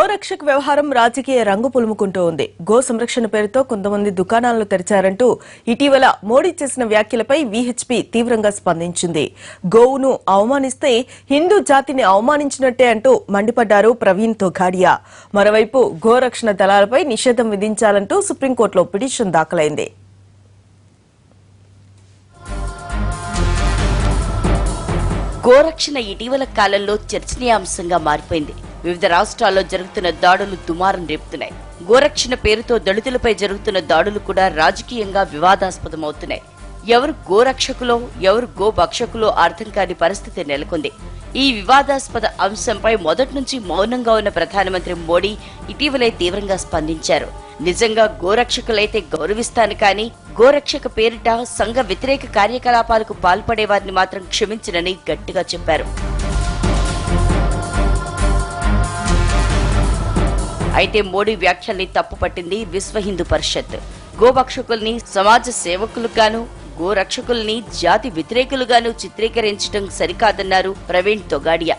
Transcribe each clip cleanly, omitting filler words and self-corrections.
గోరక్షక్ వ్యవహారం రాజకీయ రంగు పులుముకుంటూ ఉంది. గో సంరక్షణ పేరుతో కొంతమంది దుకాణాలను తెరిచారంటూ ఇటీవల మోడీ చేసిన వ్యాఖ్యలపై వీహెచ్పీ తీవ్రంగా స్పందించింది. గోవును అవమానిస్తే హిందూ జాతిని అవమానించినట్టే అంటూ మండిపడ్డారు ప్రవీణ్ తొగాడియా. మరోవైపు గోరక్షణ దళాలపై నిషేధం విధించాలంటూ సుప్రీంకోర్టులో పిటిషన్ దాఖలైంది. గోరక్షణ ఇటీవల కాలంలో చర్చనీయాంశంగా మారిపోయింది. వివిధ రాష్ట్రాల్లో జరుగుతున్న దాడులు దుమారం రేపుతున్నాయి. గోరక్షణ పేరుతో దళితులపై జరుగుతున్న దాడులు కూడా రాజకీయంగా వివాదాస్పదమవుతున్నాయి. ఎవరు గోరక్షకులో ఎవరు గోభక్షకులో అర్థం కాని పరిస్థితి నెలకొంది. ఈ వివాదాస్పద అంశంపై మొదటి నుంచి మౌనంగా ఉన్న ప్రధానమంత్రి మోడీ ఇటీవలే తీవ్రంగా స్పందించారు. నిజంగా గోరక్షకులైతే గౌరవిస్తాను కానీ గోరక్షక పేరిట సంఘ వ్యతిరేక కార్యకలాపాలకు పాల్పడే వారిని మాత్రం క్షమించనని గట్టిగా చెప్పారు. అయితే మోడీ వ్యాఖ్యల్ని తప్పుపట్టింది విశ్వ హిందూ పరిషత్. గోభక్షకుల్ని సమాజ సేవకులుగాను గోరక్షకుల్ని జాతి వ్యతిరేకులుగాను చిత్రీకరించడం సరికాదన్నారు ప్రవీణ్ తొగాడియా.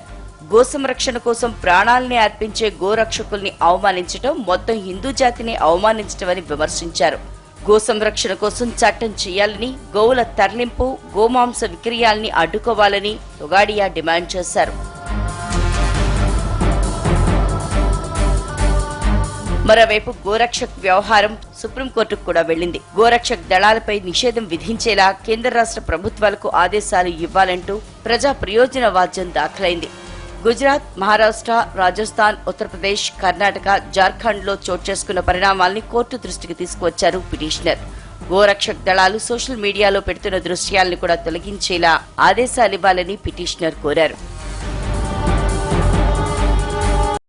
గో సంరక్షణ కోసం ప్రాణాలని అర్పించే గోరక్షకుల్ని అవమానించడం మొత్తం హిందూ జాతిని అవమానించడమని విమర్శించారు. గో సంరక్షణ కోసం చట్టం చేయాలని, గోవుల తరలింపు గోమాంస విక్రయాల్ని అడ్డుకోవాలని తొగాడియా డిమాండ్ చేశారు. మరోవైపు గోరక్షక్ వ్యవహారం సుప్రీంకోర్టుకు కూడా వెళ్లింది. గోరక్షక్ దళాలపై నిషేధం విధించేలా కేంద్ర రాష్ట్ర ప్రభుత్వాలకు ఆదేశాలు ఇవ్వాలంటూ ప్రజా ప్రయోజన వాద్యం దాఖలైంది. గుజరాత్, మహారాష్ట్ర, రాజస్థాన్, ఉత్తరప్రదేశ్, కర్ణాటక, జార్ఖండ్ లో చోటు చేసుకున్న పరిణామాల్ని కోర్టు దృష్టికి తీసుకువచ్చారు పిటిషనర్. గోరక్షక్ దళాలు సోషల్ మీడియాలో పెడుతున్న దృశ్యాలను కూడా తొలగించేలా ఆదేశాలివ్వాలని పిటిషనర్ కోరారు.